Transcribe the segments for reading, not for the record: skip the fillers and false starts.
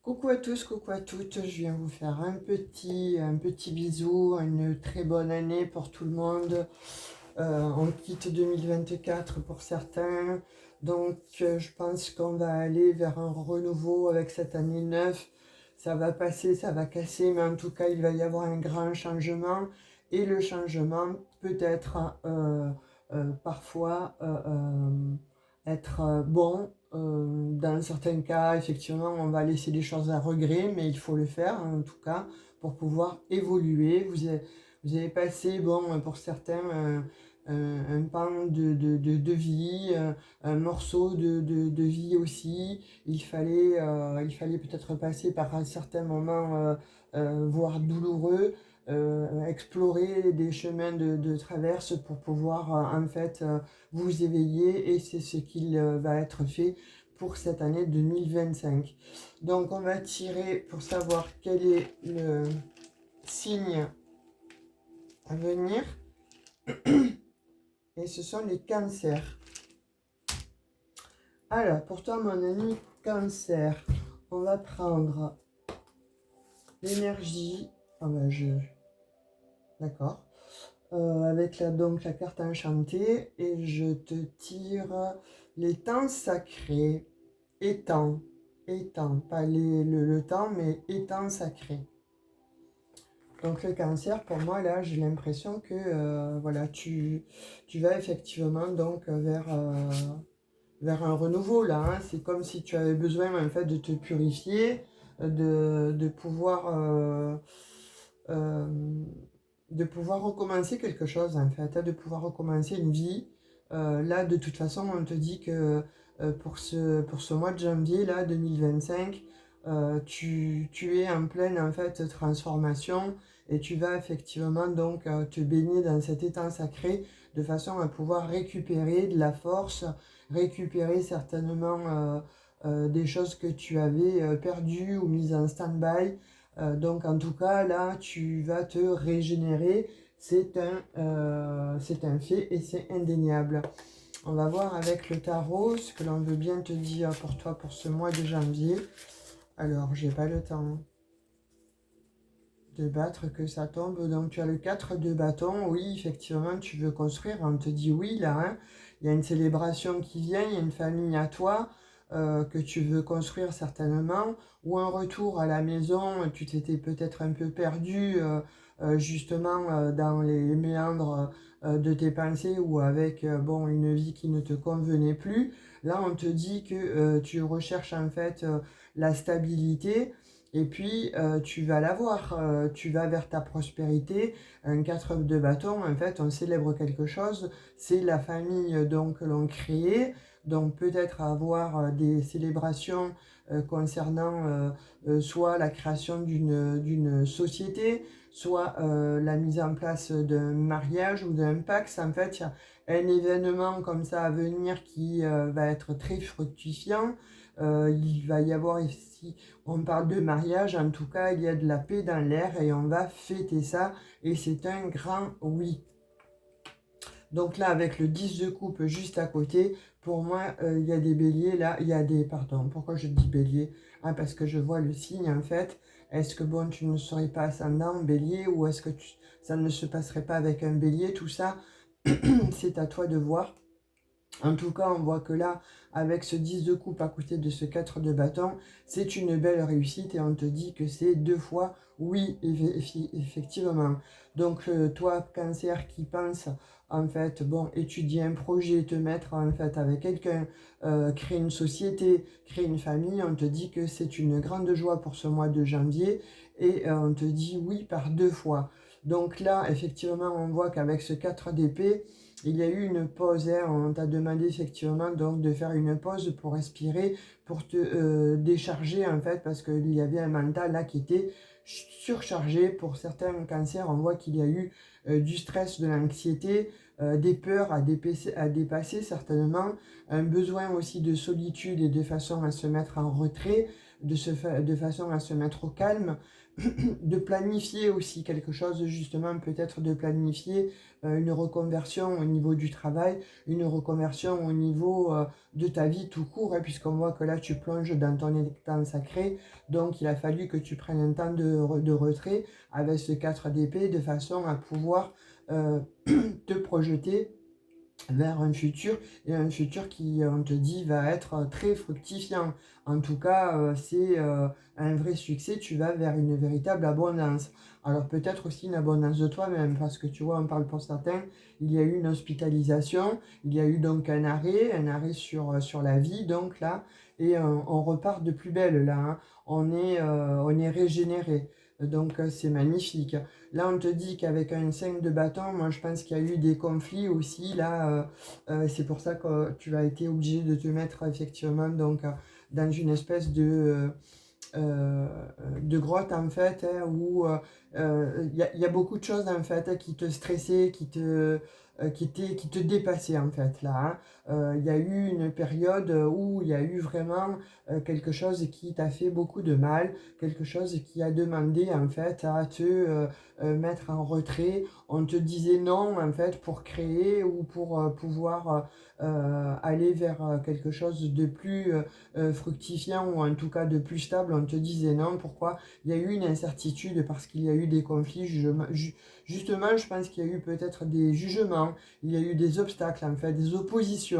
Coucou à tous, coucou à toutes, je viens vous faire un petit bisou, une très bonne année pour tout le monde. On quitte 2024 pour certains, donc je pense qu'on va aller vers un renouveau avec cette année neuve. Ça va passer, ça va casser, mais en tout cas il va y avoir un grand changement et le changement peut être parfois être bon. Dans certains cas, effectivement, on va laisser les choses à regret, mais il faut le faire, hein, en tout cas, pour pouvoir évoluer. Vous avez passé, bon, pour certains, un pan de vie, un morceau de vie aussi. Il fallait peut-être passer par un certain moment, voire douloureux, explorer des chemins de traverse pour pouvoir, en fait, vous éveiller, et c'est ce qu'il va être fait pour cette année 2025. Donc on va tirer pour savoir quel est le signe à venir, et ce sont les cancers. Alors pour toi mon ami cancer, on va prendre l'énergie. Ah ben d'accord. Avec donc la carte enchantée, et je te tire les temps sacrés. Étang, étang, pas le temps, mais étang sacré. Donc le cancer, pour moi, là, j'ai l'impression que voilà, tu vas effectivement donc vers un renouveau, là. Hein. C'est comme si tu avais besoin, en fait, de te purifier, de pouvoir... euh, de pouvoir recommencer quelque chose, en fait, hein, de pouvoir recommencer une vie. Là, de toute façon, on te dit que pour ce mois de janvier, là, 2025, tu es en pleine, en fait, transformation, et tu vas effectivement donc te baigner dans cet étang sacré de façon à pouvoir récupérer de la force, récupérer certainement des choses que tu avais perdues ou mises en stand-by. Donc en tout cas, là, tu vas te régénérer. C'est un fait et c'est indéniable. On va voir avec le tarot ce que l'on veut bien te dire pour toi pour ce mois de janvier. Alors, j'ai pas le temps de battre que ça tombe. Donc tu as le 4 de bâton. Oui, effectivement, tu veux construire. On te dit oui, là. Hein. Il y a une célébration qui vient, il y a une famille à toi. Que tu veux construire certainement, ou un retour à la maison. Tu t'étais peut-être un peu perdu justement dans les méandres de tes pensées, ou avec bon, une vie qui ne te convenait plus. Là, on te dit que tu recherches en fait la stabilité, et puis tu vas l'avoir, tu vas vers ta prospérité. Un 4 de bâton, en fait, on célèbre quelque chose, c'est la famille donc que l'on crée. Donc peut-être avoir des célébrations concernant soit la création d'une société, soit la mise en place d'un mariage ou d'un pax. En fait, il y a un événement comme ça à venir qui va être très fructifiant. Il va y avoir ici, on parle de mariage, en tout cas, il y a de la paix dans l'air et on va fêter ça. Et c'est un grand oui. Donc là, avec le 10 de coupe juste à côté, pour moi, il y a des béliers, là, il y a des... Pardon, pourquoi je dis bélier? Ah, parce que je vois le signe, en fait. Est-ce que, bon, tu ne serais pas ascendant bélier, ou est-ce que ça ne se passerait pas avec un bélier? Tout ça, c'est à toi de voir. En tout cas, on voit que là, avec ce 10 de coupe à côté de ce 4 de bâton, c'est une belle réussite, et on te dit que c'est 2 fois oui, effectivement. Donc, toi, cancer, qui pense, en fait, bon, étudier un projet, te mettre, en fait, avec quelqu'un, créer une société, créer une famille, on te dit que c'est une grande joie pour ce mois de janvier, et on te dit oui par 2 fois. Donc là, effectivement, on voit qu'avec ce 4 d'épée, il y a eu une pause, hein. On t'a demandé effectivement donc de faire une pause pour respirer, pour te décharger, en fait, parce qu'il y avait un mental là qui était surchargé. Pour certains cancers, on voit qu'il y a eu du stress, de l'anxiété, des peurs à dépasser certainement, un besoin aussi de solitude et de façon à se mettre en retrait. de façon à se mettre au calme, de planifier aussi quelque chose, justement, peut-être de planifier une reconversion au niveau du travail, une reconversion au niveau de ta vie tout court, hein, puisqu'on voit que là tu plonges dans ton étang sacré, donc il a fallu que tu prennes un temps de retrait avec ce 4 d'épée, de façon à pouvoir euh, te projeter vers un futur, et un futur qui, on te dit, va être très fructifiant. En tout cas, c'est un vrai succès, tu vas vers une véritable abondance. Alors peut-être aussi une abondance de toi-même, parce que tu vois, on parle pour certains, il y a eu une hospitalisation, il y a eu donc un arrêt sur la vie, donc là, et on repart de plus belle là, hein. On est régénéré, donc c'est magnifique. Là, on te dit qu'avec un 5 de bâton, moi je pense qu'il y a eu des conflits aussi. Là, c'est pour ça que tu as été obligé de te mettre effectivement donc, dans une espèce euh, de grotte en fait, hein, où il y a beaucoup de choses en fait qui te stressaient, qui te dépassaient en fait là, hein. Il y a eu une période où il y a eu vraiment quelque chose qui t'a fait beaucoup de mal, quelque chose qui a demandé en fait à te mettre en retrait. On te disait non en fait pour créer ou pour pouvoir aller vers quelque chose de plus fructifiant, ou en tout cas de plus stable. On te disait non. Pourquoi? Il y a eu une incertitude parce qu'il y a eu des conflits. Justement, je pense qu'il y a eu peut-être des jugements, il y a eu des obstacles en fait, des oppositions.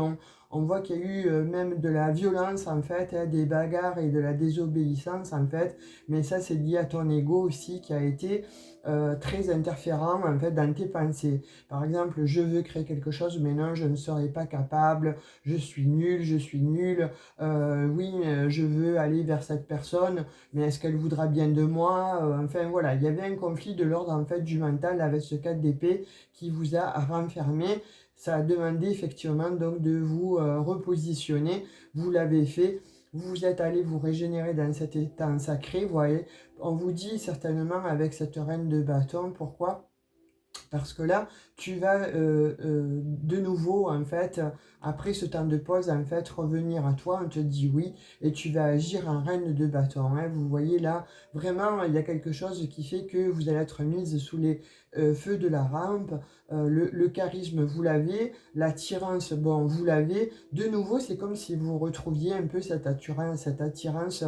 On voit qu'il y a eu même de la violence en fait, hein, des bagarres et de la désobéissance en fait. Mais ça, c'est lié à ton ego aussi qui a été très interférent en fait dans tes pensées. Par exemple, je veux créer quelque chose, mais non, je ne serai pas capable, je suis nul, je suis nul. Oui, je veux aller vers cette personne, mais est-ce qu'elle voudra bien de moi? Enfin voilà, il y avait un conflit de l'ordre en fait du mental avec ce 4 d'épée qui vous a renfermé. Ça a demandé effectivement donc de vous repositionner. Vous l'avez fait. Vous êtes allé vous régénérer dans cet état sacré. Vous voyez, on vous dit certainement avec cette reine de bâton, pourquoi? Parce que là, tu vas de nouveau, en fait, après ce temps de pause, en fait, revenir à toi, on te dit oui, et tu vas agir en reine de bâton, hein. Vous voyez là, vraiment, il y a quelque chose qui fait que vous allez être mise sous les feux de la rampe. Le charisme, vous l'avez, l'attirance, bon, vous l'avez. De nouveau, c'est comme si vous retrouviez un peu cette attirance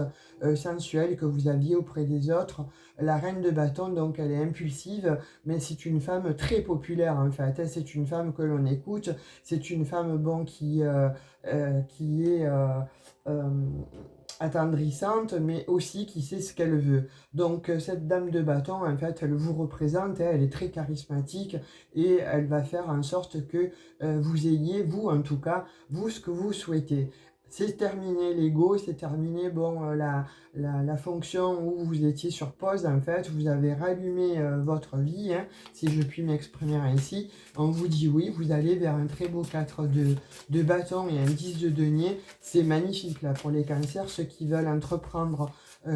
sensuelle que vous aviez auprès des autres. La reine de bâton, donc, elle est impulsive, mais c'est une femme très populaire en fait, hein. C'est une femme que l'on écoute, c'est une femme bon, qui est euh, attendrissante, mais aussi qui sait ce qu'elle veut. Donc cette dame de bâton, en fait, elle vous représente, hein, elle est très charismatique, et elle va faire en sorte que vous ayez, vous en tout cas, vous ce que vous souhaitez. C'est terminé l'ego, c'est terminé bon, la fonction où vous étiez sur pause, en fait, vous avez rallumé votre vie, hein, si je puis m'exprimer ainsi. On vous dit oui, vous allez vers un très beau 4 de bâton et un 10 de denier. C'est magnifique là pour les cancers, ceux qui veulent entreprendre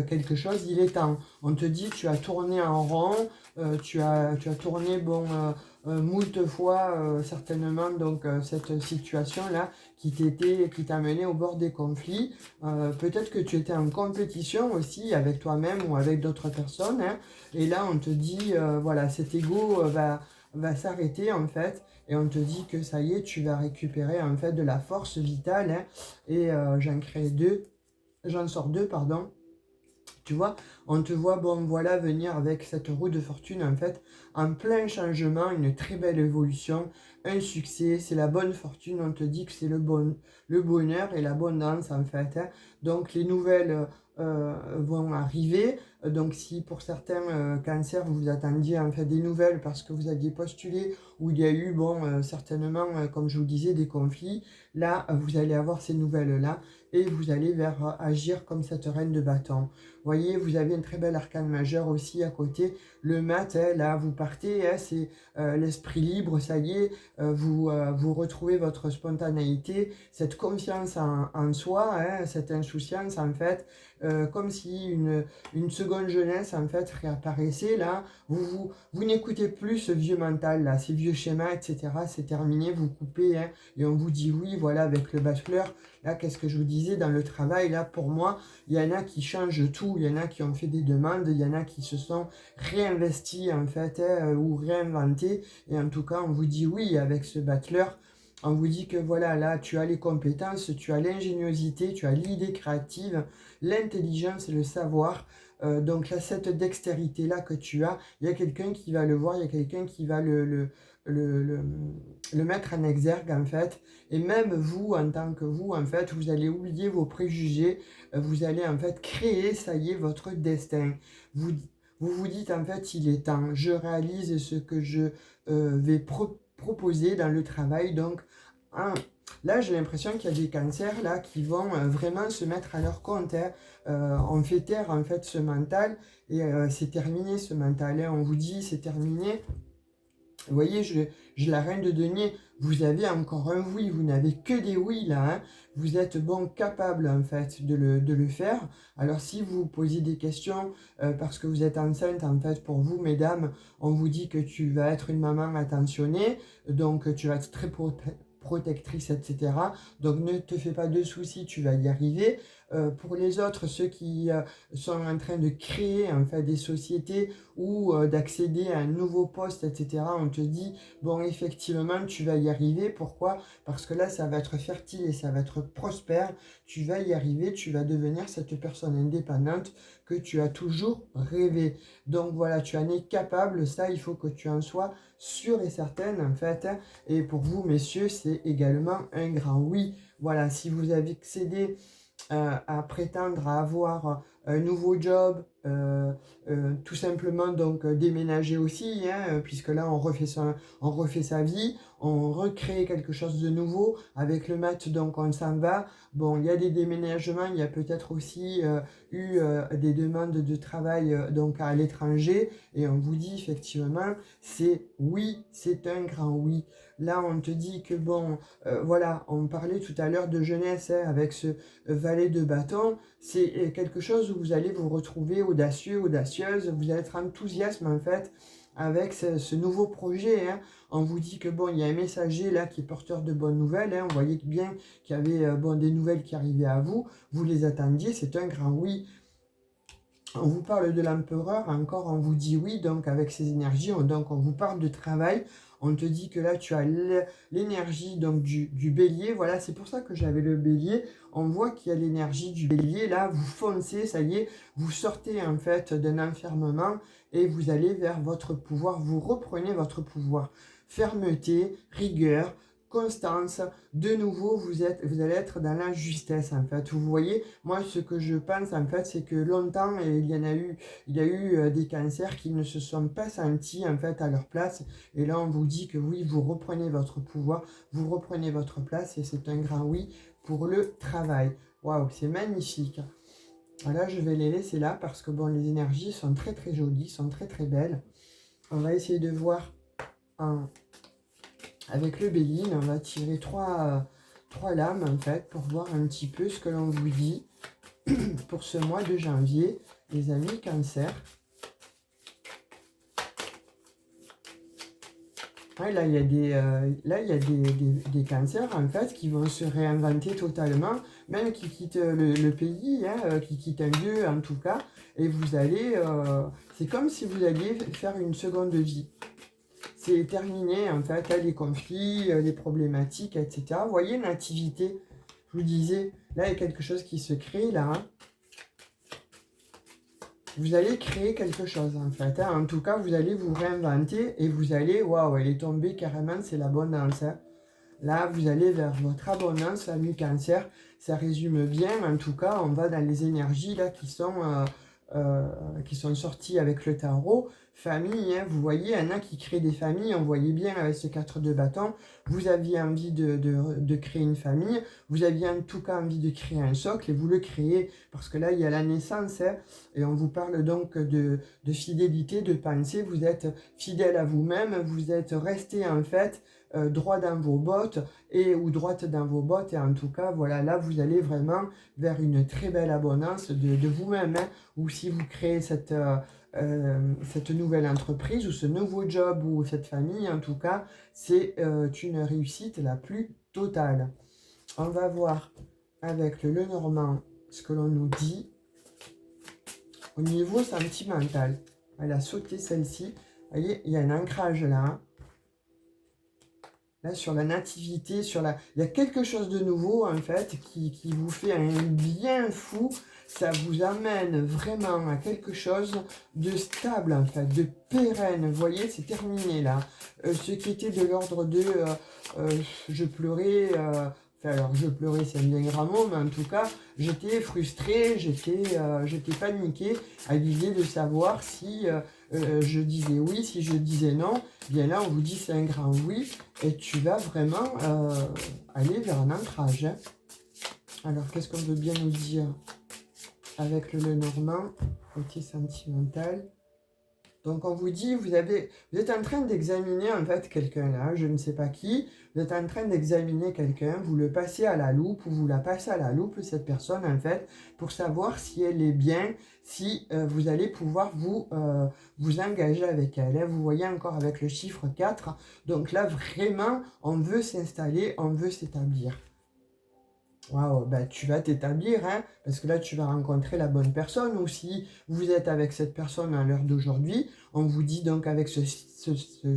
quelque chose, il est temps. On te dit tu as tourné en rond, tu as tourné bon, moult fois certainement donc cette situation-là qui t'a mené au bord des conflits. Peut-être que tu étais en compétition aussi avec toi-même ou avec d'autres personnes, hein, et là on te dit voilà, cet ego va s'arrêter en fait, et on te dit que ça y est, tu vas récupérer en fait de la force vitale, hein, et j'en sors deux, pardon. Tu vois, on te voit, bon voilà, venir avec cette roue de fortune en fait, en plein changement, une très belle évolution, un succès, c'est la bonne fortune, on te dit que c'est le bonheur et l'abondance en fait, hein. Donc les nouvelles vont arriver. Donc si pour certains cancers vous attendiez en fait des nouvelles parce que vous aviez postulé, où il y a eu bon certainement comme je vous disais des conflits, là vous allez avoir ces nouvelles là, et vous allez vers agir comme cette reine de bâton. Voyez, vous avez un très bel arcane majeur aussi à côté. Le mat, hein, là, vous partez, hein, c'est l'esprit libre, ça y est, vous retrouvez votre spontanéité, cette confiance en soi, hein, cette insouciance, en fait, comme si une seconde seconde jeunesse, en fait, réapparaissait, là, vous n'écoutez plus ce vieux mental, là, ces vieux schémas, etc., c'est terminé, vous coupez, hein, et on vous dit oui, voilà, avec le bachelor, là, qu'est-ce que je vous disais, dans le travail, là, pour moi, il y en a qui changent tout, il y en a qui ont fait des demandes, il y en a qui se sont réinvestis, en fait, hein, ou réinventés, et en tout cas, on vous dit oui, avec ce bachelor, on vous dit que voilà, là, tu as les compétences, tu as l'ingéniosité, tu as l'idée créative, l'intelligence et le savoir. Donc là, cette dextérité-là que tu as, il y a quelqu'un qui va le voir, il y a quelqu'un qui va le, le, le mettre en exergue, en fait. Et même vous, en tant que vous, en fait, vous allez oublier vos préjugés, vous allez, en fait, créer, ça y est, votre destin. Vous vous dites, en fait, il est temps, je réalise ce que je vais proposer dans le travail, donc ah, là, j'ai l'impression qu'il y a des cancers là qui vont vraiment se mettre à leur compte, hein. On fait taire en fait ce mental et c'est terminé ce mental, hein. On vous dit c'est terminé. Vous voyez, la reine de denier, vous avez encore un oui, vous n'avez que des oui là, hein. Vous êtes bon capable en fait de le faire. Alors si vous posez des questions parce que vous êtes enceinte, en fait pour vous mesdames, on vous dit que tu vas être une maman attentionnée, donc tu vas être très protectrice, etc. Donc ne te fais pas de soucis, tu vas y arriver. Pour les autres, ceux qui sont en train de créer en fait des sociétés ou d'accéder à un nouveau poste, etc., on te dit, bon, effectivement, tu vas y arriver. Pourquoi? Parce que là, ça va être fertile et ça va être prospère. Tu vas y arriver, tu vas devenir cette personne indépendante que tu as toujours rêvé. Donc voilà, tu en es capable, ça, il faut que tu en sois sûre et certaine, en fait. Et pour vous, messieurs, c'est également un grand oui. Voilà, si vous avez accédé à prétendre à avoir un nouveau job, tout simplement donc déménager aussi, hein, puisque là on refait sa vie, on recrée quelque chose de nouveau, avec le mat donc on s'en va. Bon, il y a des déménagements, il y a peut-être aussi eu des demandes de travail donc à l'étranger, et on vous dit effectivement, c'est oui, c'est un grand oui. Là on te dit que bon, voilà, on parlait tout à l'heure de jeunesse, hein, avec ce valet de bâton, c'est quelque chose où vous allez vous retrouver audacieux, audacieuse, vous allez être enthousiaste en fait avec ce nouveau projet, hein. On vous dit que bon, il y a un messager là qui est porteur de bonnes nouvelles, hein. On voyait bien qu'il y avait bon, des nouvelles qui arrivaient à vous, vous les attendiez, c'est un grand oui. On vous parle de l'empereur, encore on vous dit oui, donc avec ces énergies, donc on vous parle de travail, on te dit que là tu as l'énergie donc du bélier, voilà, c'est pour ça que j'avais le bélier, on voit qu'il y a l'énergie du bélier, là vous foncez, ça y est, vous sortez en fait d'un enfermement et vous allez vers votre pouvoir, vous reprenez votre pouvoir, fermeté, rigueur, constance, de nouveau vous allez être dans la justesse en fait. Vous voyez, moi ce que je pense en fait c'est que longtemps il y a eu des cancers qui ne se sont pas sentis en fait à leur place, et là on vous dit que oui, vous reprenez votre pouvoir, vous reprenez votre place, et c'est un grand oui pour le travail. Waouh, c'est magnifique. Voilà, je vais les laisser là parce que bon, les énergies sont très très jolies, sont très très belles. On va essayer de voir avec le bélier, on va tirer trois lames en fait pour voir un petit peu ce que l'on vous dit pour ce mois de janvier, les amis cancer. Ouais, là, il y a des cancers en fait qui vont se réinventer totalement, même qui quittent le pays, hein, qui quittent un lieu en tout cas, et vous allez, c'est comme si vous alliez faire une seconde vie. C'est terminé en fait, les conflits, les problématiques, etc. Vous voyez, nativité, je vous disais, là il y a quelque chose qui se crée là, hein. Vous allez créer quelque chose en fait, hein. En tout cas vous allez vous réinventer et vous allez, waouh, elle est tombée carrément, c'est l'abondance, hein. Là vous allez vers votre abondance, ami cancer, ça résume bien, en tout cas on va dans les énergies là qui sont sorties avec le tarot. Famille, hein, vous voyez, il y en a qui créent des familles, on voyait bien avec ce 4 de bâton, vous aviez envie de créer une famille, vous aviez en tout cas envie de créer un socle et vous le créez, parce que là il y a la naissance, hein, et on vous parle donc de fidélité, de pensée, vous êtes fidèle à vous-même, vous êtes resté en fait droit dans vos bottes et ou droite dans vos bottes. Et en tout cas, voilà, là, vous allez vraiment vers une très belle abondance de vous-même. Hein, ou si vous créez cette nouvelle entreprise ou ce nouveau job ou cette famille, en tout cas, c'est une réussite la plus totale. On va voir avec le Lenormand ce que l'on nous dit au niveau sentimental. Elle a sauté celle-ci. Vous voyez, il y a un ancrage là. Hein. Là, sur la nativité, il y a quelque chose de nouveau, en fait, qui vous fait un bien fou. Ça vous amène vraiment à quelque chose de stable, en fait, de pérenne. Vous voyez, c'est terminé, là. Ce qui était de l'ordre de je pleurais... enfin, alors, je pleurais, c'est un bien grand mot, mais en tout cas, j'étais frustrée, j'étais paniquée à l'idée de savoir si je disais oui, si je disais non. Bien là, on vous dit c'est un grand oui, et tu vas vraiment aller vers un ancrage. Hein. Alors, qu'est-ce qu'on veut bien nous dire avec le Lenormand, côté sentimental? Donc, on vous dit, vous êtes en train d'examiner en fait quelqu'un là, je ne sais pas qui, vous êtes en train d'examiner quelqu'un, vous le passez à la loupe ou vous la passez à la loupe, cette personne en fait, pour savoir si elle est bien, si vous allez pouvoir vous engager avec elle. Hein. Vous voyez encore avec le chiffre 4, donc là vraiment, on veut s'installer, on veut s'établir. Waouh, ben, tu vas t'établir, hein, parce que là, tu vas rencontrer la bonne personne. Ou si vous êtes avec cette personne à l'heure d'aujourd'hui, on vous dit donc avec ce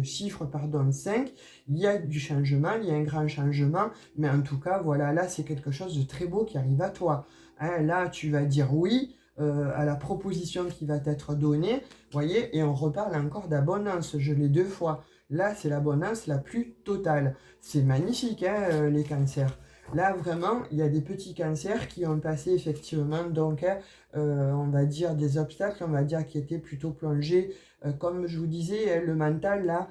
chiffre, pardon, 5, il y a du changement, il y a un grand changement. Mais en tout cas, voilà, là, c'est quelque chose de très beau qui arrive à toi. Hein, là, tu vas dire oui à la proposition qui va t'être donnée, voyez, et on reparle encore d'abondance. Je l'ai 2 fois. Là, c'est l'abondance la plus totale. C'est magnifique, hein, les cancers. Là, vraiment, il y a des petits cancers qui ont passé effectivement, donc, on va dire, des obstacles, on va dire, qui étaient plutôt plongés. Comme je vous disais, le mental, là,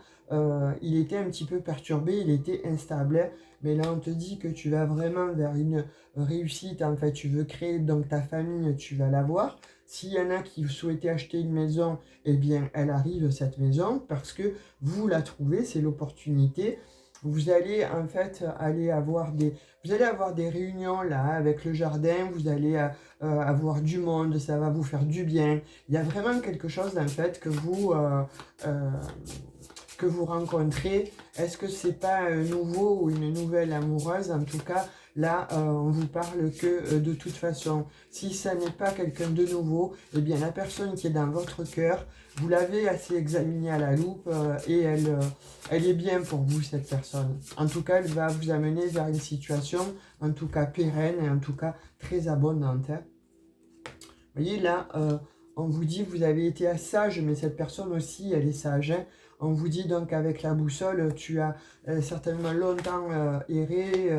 il était un petit peu perturbé, il était instable. Hein. Mais là, on te dit que tu vas vraiment vers une réussite. En fait, tu veux créer donc ta famille, tu vas l'avoir. S'il y en a qui souhaitaient acheter une maison, eh bien, elle arrive, cette maison, parce que vous la trouvez, c'est l'opportunité. Vous allez en fait vous allez avoir des réunions là avec le jardin, vous allez avoir du monde, ça va vous faire du bien. Il y a vraiment quelque chose en fait que vous rencontrez. Est-ce que c'est pas un nouveau ou une nouvelle amoureuse? En tout cas, là, on vous parle que de toute façon, si ça n'est pas quelqu'un de nouveau, eh bien la personne qui est dans votre cœur, vous l'avez assez examinée à la loupe et elle est bien pour vous, cette personne. En tout cas, elle va vous amener vers une situation, en tout cas pérenne et en tout cas très abondante. Hein. Vous voyez, là, on vous dit, vous avez été sage, mais cette personne aussi, elle est sage. Hein. On vous dit donc avec la boussole, tu as certainement longtemps erré,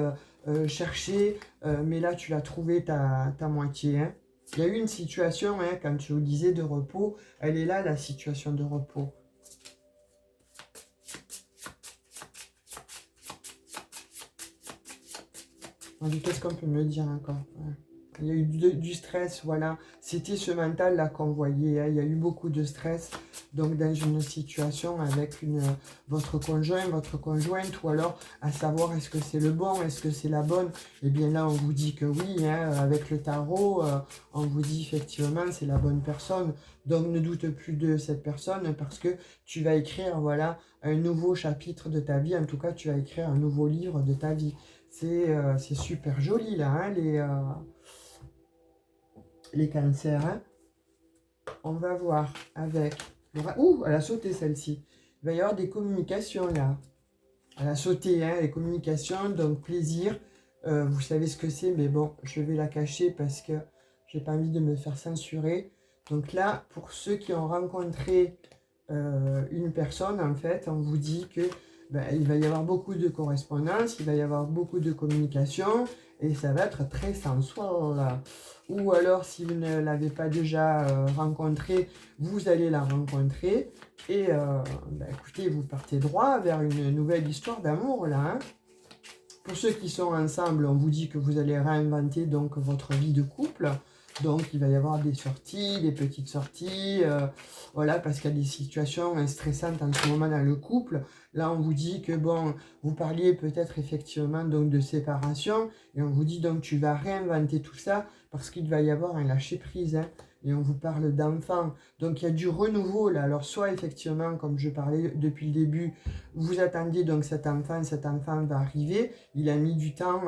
cherché, mais là, tu l'as trouvé ta moitié. Hein. Il y a eu une situation, hein, quand je vous disais de repos, elle est là, la situation de repos. Qu'est-ce qu'on peut me dire encore? Ouais. Il y a eu du stress, voilà. C'était ce mental-là qu'on voyait. Hein. Il y a eu beaucoup de stress. Donc, dans une situation avec votre conjoint, votre conjointe, ou alors à savoir est-ce que c'est le bon, est-ce que c'est la bonne. Eh bien là, on vous dit que oui. Hein. Avec le tarot, on vous dit effectivement c'est la bonne personne. Donc, ne doute plus de cette personne parce que tu vas écrire, voilà, un nouveau chapitre de ta vie. En tout cas, tu vas écrire un nouveau livre de ta vie. C'est super joli là, hein, les cancers. Hein. On va voir avec... Ouh, elle a sauté celle-ci. Il va y avoir des communications là. Elle a sauté, hein, les communications, donc plaisir. Vous savez ce que c'est, mais bon, je vais la cacher parce que j'ai pas envie de me faire censurer. Donc là, pour ceux qui ont rencontré une personne, en fait, on vous dit que il va y avoir beaucoup de correspondance, il va y avoir beaucoup de communication et ça va être très sensuel. Ou alors, si vous ne l'avez pas déjà rencontrée, vous allez la rencontrer. Et écoutez, vous partez droit vers une nouvelle histoire d'amour là. Hein. Pour ceux qui sont ensemble, on vous dit que vous allez réinventer donc votre vie de couple. Donc, il va y avoir des sorties, des petites sorties, voilà, parce qu'il y a des situations stressantes en ce moment dans le couple. Là, on vous dit que, bon, vous parliez peut-être effectivement donc de séparation, et on vous dit donc tu vas réinventer tout ça, parce qu'il va y avoir un lâcher-prise, hein, et on vous parle d'enfants. Donc, il y a du renouveau, là. Alors, soit effectivement, comme je parlais depuis le début, vous attendiez donc cet enfant va arriver, il a mis du temps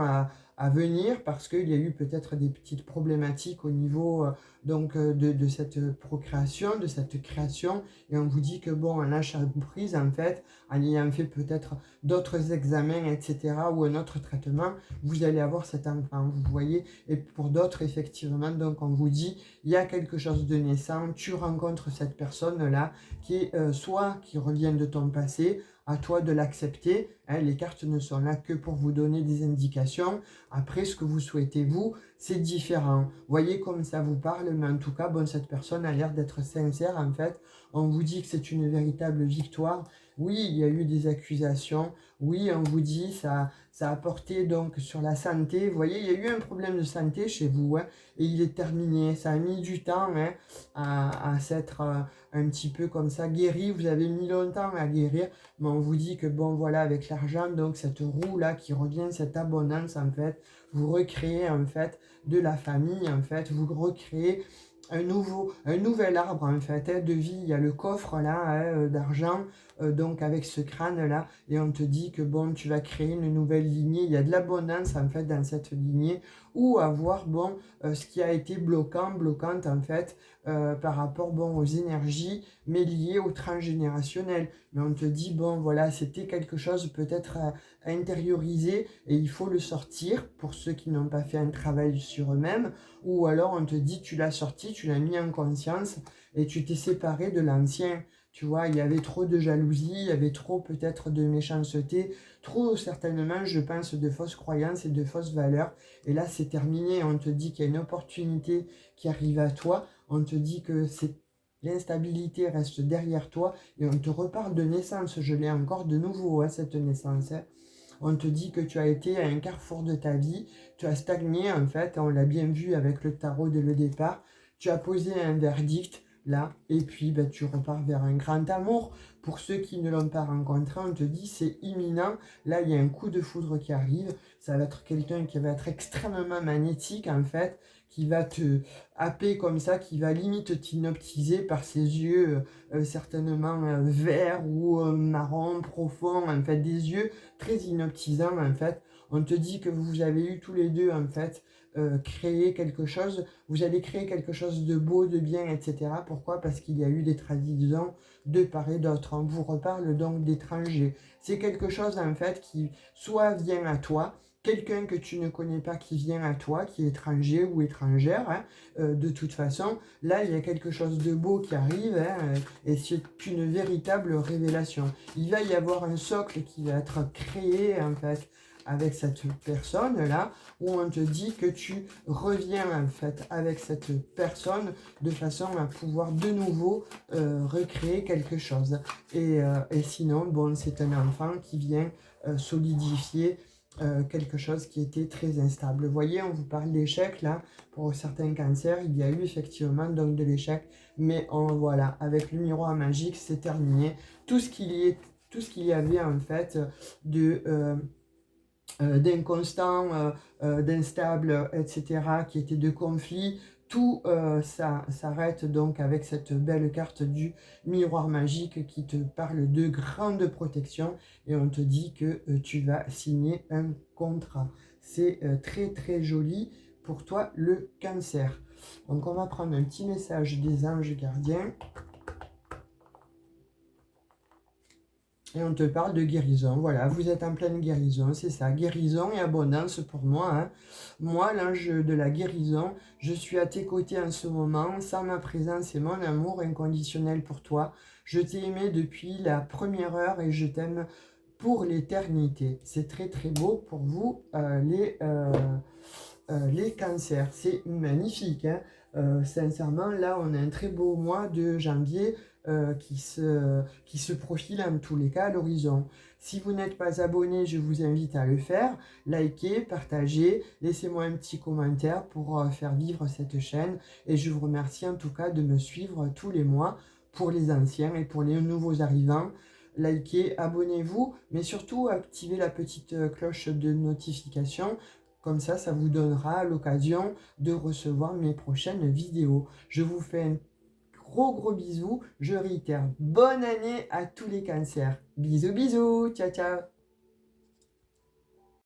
à venir parce qu'il y a eu peut-être des petites problématiques au niveau de cette procréation, de cette création. Et on vous dit que bon, en lâchant prise, en fait, en ayant fait peut-être d'autres examens, etc., ou un autre traitement, vous allez avoir cet enfant, vous voyez. Et pour d'autres, effectivement, donc on vous dit, il y a quelque chose de naissant, tu rencontres cette personne-là qui est soit qui revient de ton passé, à toi de l'accepter. Hein, les cartes ne sont là que pour vous donner des indications. Après, ce que vous souhaitez, vous, c'est différent. Voyez comme ça vous parle, mais en tout cas, bon, cette personne a l'air d'être sincère, en fait. On vous dit que c'est une véritable victoire. Oui, il y a eu des accusations. Oui, on vous dit, ça a porté donc sur la santé. Vous voyez, il y a eu un problème de santé chez vous, hein, et il est terminé. Ça a mis du temps, hein, à s'être un petit peu comme ça guéri. Vous avez mis longtemps à guérir, mais on vous dit que bon, voilà, avec l'argent, donc cette roue-là qui revient, cette abondance, en fait, vous recréez en fait de la famille, en fait, vous recréez un nouvel arbre en fait, hein, de vie. Il y a le coffre là, hein, d'argent, donc avec ce crâne là, et on te dit que bon, tu vas créer une nouvelle lignée. Il y a de l'abondance en fait dans cette lignée, ou avoir bon, ce qui a été bloquante en fait, par rapport bon aux énergies, mais liées au transgénérationnel. Mais on te dit bon, voilà, c'était quelque chose peut-être à intérioriser, et il faut le sortir pour ceux qui n'ont pas fait un travail sur eux-mêmes. Ou alors on te dit tu l'as sorti, tu l'as mis en conscience et tu t'es séparé de l'ancien. Tu vois, il y avait trop de jalousie, il y avait trop peut-être de méchanceté, trop certainement, je pense, de fausses croyances et de fausses valeurs. Et là, c'est terminé. On te dit qu'il y a une opportunité qui arrive à toi. On te dit que l'instabilité reste derrière toi, et on te reparle de naissance. Je l'ai encore de nouveau, hein, cette naissance, hein. On te dit que tu as été à un carrefour de ta vie, tu as stagné en fait, on l'a bien vu avec le tarot dès le départ, tu as posé un verdict là, et puis ben, tu repars vers un grand amour. Pour ceux qui ne l'ont pas rencontré, on te dit c'est imminent, là il y a un coup de foudre qui arrive, ça va être quelqu'un qui va être extrêmement magnétique en fait, qui va te happer comme ça, qui va limite t'hypnotiser par ses yeux certainement verts ou marron profond, en fait des yeux très hypnotisant en fait. On te dit que vous avez eu tous les deux en fait créé quelque chose, vous allez créer quelque chose de beau, de bien, etc. Pourquoi? Parce qu'il y a eu des traditions de part et d'autre. On vous reparle donc d'étrangers. C'est quelque chose en fait qui soit vient à toi, quelqu'un que tu ne connais pas qui vient à toi, qui est étranger ou étrangère, hein, de toute façon, là il y a quelque chose de beau qui arrive, hein, et c'est une véritable révélation. Il va y avoir un socle qui va être créé en fait avec cette personne là, où on te dit que tu reviens en fait avec cette personne de façon à pouvoir de nouveau recréer quelque chose. Et sinon, bon, c'est un enfant qui vient solidifier quelque chose qui était très instable. Vous voyez, on vous parle d'échec là, pour certains cancers, il y a eu effectivement donc de l'échec, mais voilà, avec le miroir magique, c'est terminé. Tout ce qu'il y avait en fait d'inconstant, d'instable, etc., qui était de conflit, tout ça s'arrête donc avec cette belle carte du miroir magique qui te parle de grande protection, et on te dit que tu vas signer un contrat. C'est très très joli pour toi le cancer. Donc on va prendre un petit message des anges gardiens. Et on te parle de guérison. Voilà, vous êtes en pleine guérison, c'est ça. Guérison et abondance pour moi, hein. Moi, l'ange de la guérison, je suis à tes côtés en ce moment, sans ma présence et mon amour inconditionnel pour toi. Je t'ai aimé depuis la première heure et je t'aime pour l'éternité. C'est très très beau pour vous, les cancers. C'est magnifique, hein. Sincèrement, là, on a un très beau mois de janvier qui se profile en tous les cas à l'horizon. Si vous n'êtes pas abonné, je vous invite à le faire. Likez, partagez, laissez-moi un petit commentaire pour faire vivre cette chaîne. Et je vous remercie en tout cas de me suivre tous les mois pour les anciens et pour les nouveaux arrivants. Likez, abonnez-vous, mais surtout activez la petite cloche de notification. Comme ça vous donnera l'occasion de recevoir mes prochaines vidéos. Je vous fais un gros bisous. Je réitère, bonne année à tous les cancers. Bisous, bisous, ciao, ciao.